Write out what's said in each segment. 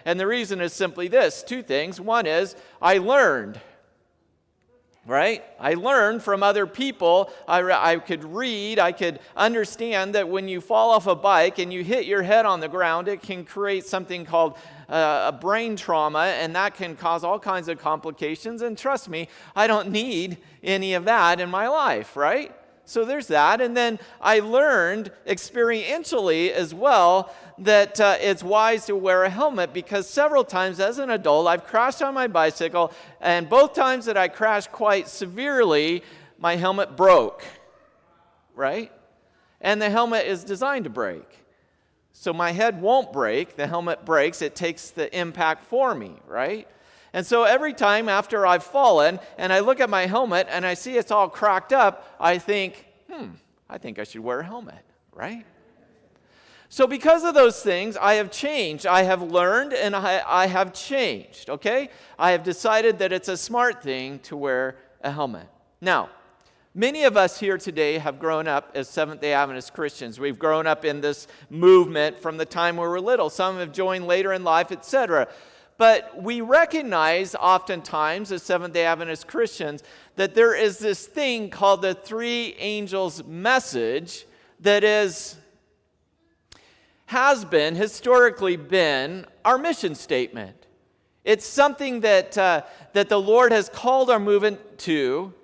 And the reason is simply this, two things. One is I learned. Right? I learned from other people. I could read, I could understand that when you fall off a bike and you hit your head on the ground, it can create something called a brain trauma, and that can cause all kinds of complications. And trust me, I don't need any of that in my life, right? So there's that. And then I learned experientially as well that it's wise to wear a helmet, because several times as an adult I've crashed on my bicycle, and both times that I crashed quite severely, my helmet broke, right? And the helmet is designed to break. So my head won't break, the helmet breaks, it takes the impact for me, right? And so every time after I've fallen and I look at my helmet and I see it's all cracked up, I think, I think I should wear a helmet, right? So because of those things, I have changed. I have learned and I have changed, okay? I have decided that it's a smart thing to wear a helmet. Now, many of us here today have grown up as Seventh-day Adventist Christians. We've grown up in this movement from the time we were little. Some have joined later in life, etc. But we recognize oftentimes as Seventh-day Adventist Christians that there is this thing called the three angels message that has historically been our mission statement. It's something that the Lord has called our movement to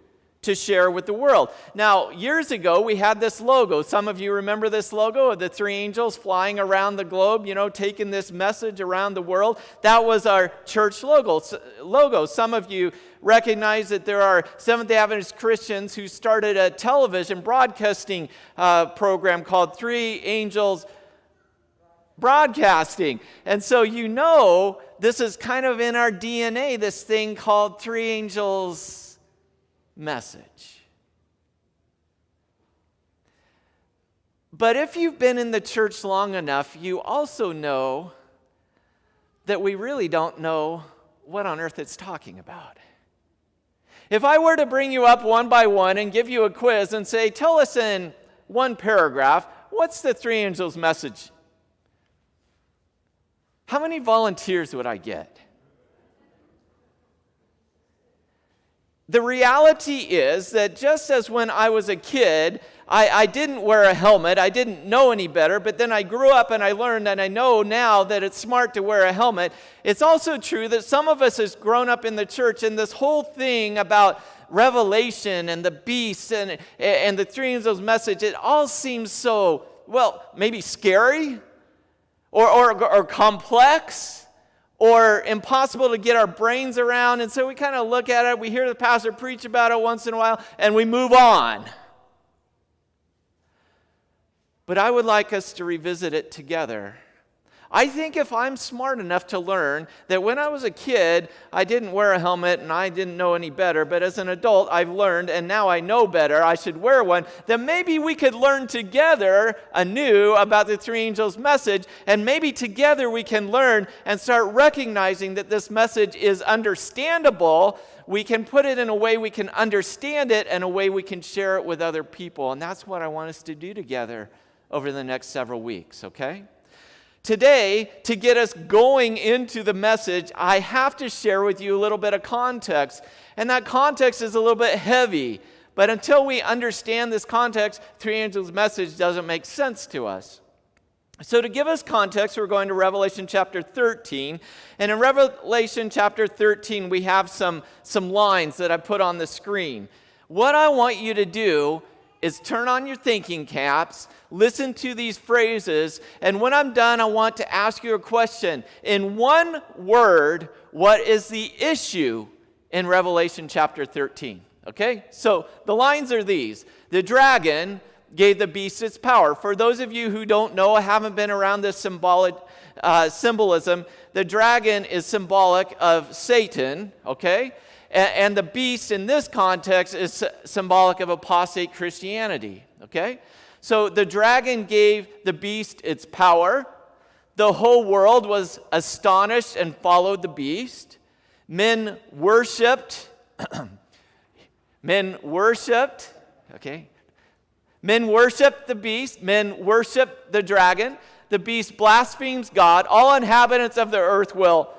share with the world. Now, years ago, we had this logo. Some of you remember this logo of the three angels flying around the globe, taking this message around the world. That was our church logo. Some of you recognize that there are Seventh-day Adventist Christians who started a television broadcasting program called Three Angels Broadcasting. And so this is kind of in our DNA, this thing called Three Angels message. But if you've been in the church long enough, you also know that we really don't know what on earth it's talking about. If I were to bring you up one by one and give you a quiz and say, tell us in one paragraph, what's the three angels message? How many volunteers would I get? The reality is that just as when I was a kid, I didn't wear a helmet, I didn't know any better, but then I grew up and I learned and I know now that it's smart to wear a helmet. It's also true that some of us has grown up in the church, and this whole thing about Revelation and the beast and the three angels message, it all seems so, maybe scary or complex, or impossible to get our brains around. And so we kind of look at it, we hear the pastor preach about it once in a while, and we move on. But I would like us to revisit it together. I think if I'm smart enough to learn that when I was a kid, I didn't wear a helmet and I didn't know any better, but as an adult, I've learned and now I know better, I should wear one, then maybe we could learn together anew about the three angels message, and maybe together we can learn and start recognizing that this message is understandable. We can put it in a way we can understand it and a way we can share it with other people. And that's what I want us to do together over the next several weeks, okay? Today, to get us going into the message, I have to share with you a little bit of context. And that context is a little bit heavy. But until we understand this context, Three Angels' message doesn't make sense to us. So to give us context, we're going to Revelation chapter 13. And in Revelation chapter 13, we have some lines that I put on the screen. What I want you to do is turn on your thinking caps, listen to these phrases, and when I'm done, I want to ask you a question. In one word, what is the issue in Revelation chapter 13? Okay? So the lines are these. The dragon gave the beast its power. For those of you who don't know, haven't been around this symbolism, the dragon is symbolic of Satan, okay? And the beast in this context is symbolic of apostate Christianity, okay? So the dragon gave the beast its power. The whole world was astonished and followed the beast. Men worshipped, okay? Men worshipped the beast. Men worshipped the dragon. the beast blasphemes God, all inhabitants of the earth will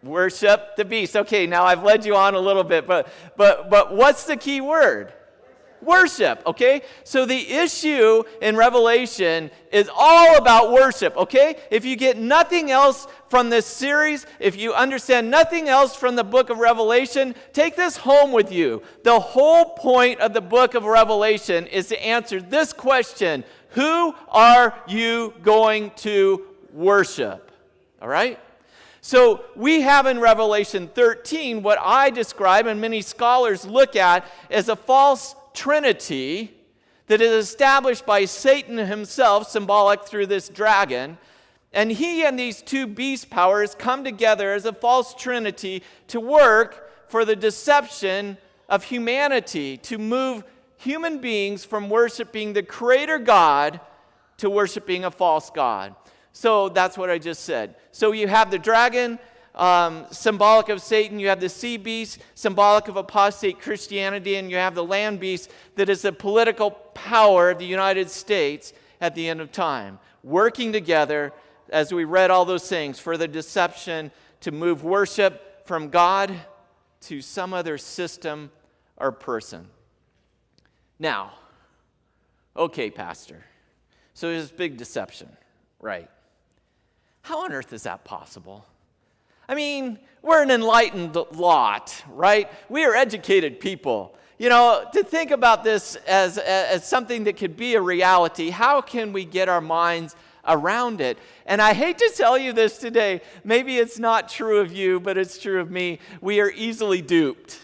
worship the beast. Okay, now I've led you on a little bit, but what's the key word? Worship, okay? So the issue in Revelation is all about worship, okay? If you get nothing else from this series, if you understand nothing else from the book of Revelation, take this home with you. The whole point of the book of Revelation is to answer this question: who are you going to worship? All right? So we have in Revelation 13 what I describe and many scholars look at as a false Trinity that is established by Satan himself, symbolic through this dragon. And he and these two beast powers come together as a false Trinity to work for the deception of humanity, to move human beings from worshiping the Creator God to worshiping a false God. So that's what I just said. So you have the dragon, symbolic of Satan. You have the sea beast, symbolic of apostate Christianity. And you have the land beast that is the political power of the United States at the end of time, working together, as we read all those things, for the deception to move worship from God to some other system or person. Now, okay, Pastor, so there's this big deception, right? How on earth is that possible? I mean, we're an enlightened lot, right? We are educated people. You know, to think about this as something that could be a reality, how can we get our minds around it? And I hate to tell you this today. Maybe it's not true of you, but it's true of me. We are easily duped.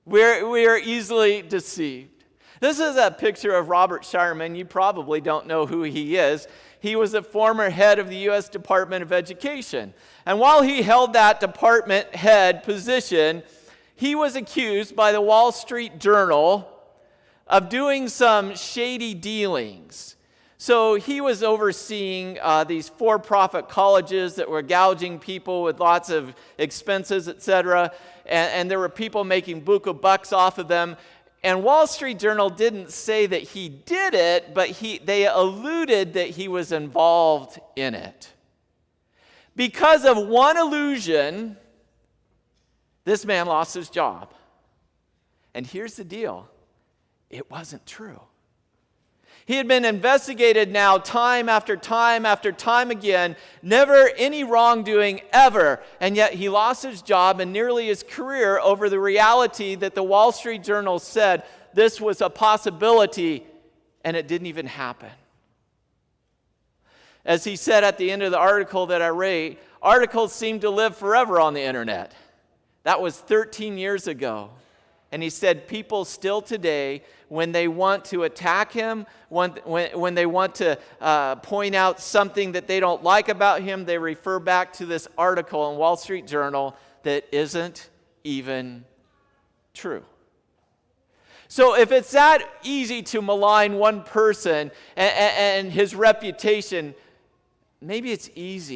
We are easily deceived. This is a picture of Robert Shireman. You probably don't know who he is. He was a former head of the U.S. Department of Education. And while he held that department head position, he was accused by the Wall Street Journal of doing some shady dealings. So he was overseeing these for-profit colleges that were gouging people with lots of expenses, etc. And there were people making buku bucks off of them. And Wall Street Journal didn't say that he did it, but they alluded that he was involved in it. Because of one allusion, this man lost his job. And here's the deal: it wasn't true. He had been investigated now time after time after time again, never any wrongdoing ever, and yet he lost his job and nearly his career over the reality that the Wall Street Journal said this was a possibility, and it didn't even happen. As he said at the end of the article that I read, articles seem to live forever on the internet. That was 13 years ago. And he said people still today, when they want to attack him, when they want to point out something that they don't like about him, they refer back to this article in Wall Street Journal that isn't even true. So if it's that easy to malign one person and his reputation, maybe it's easy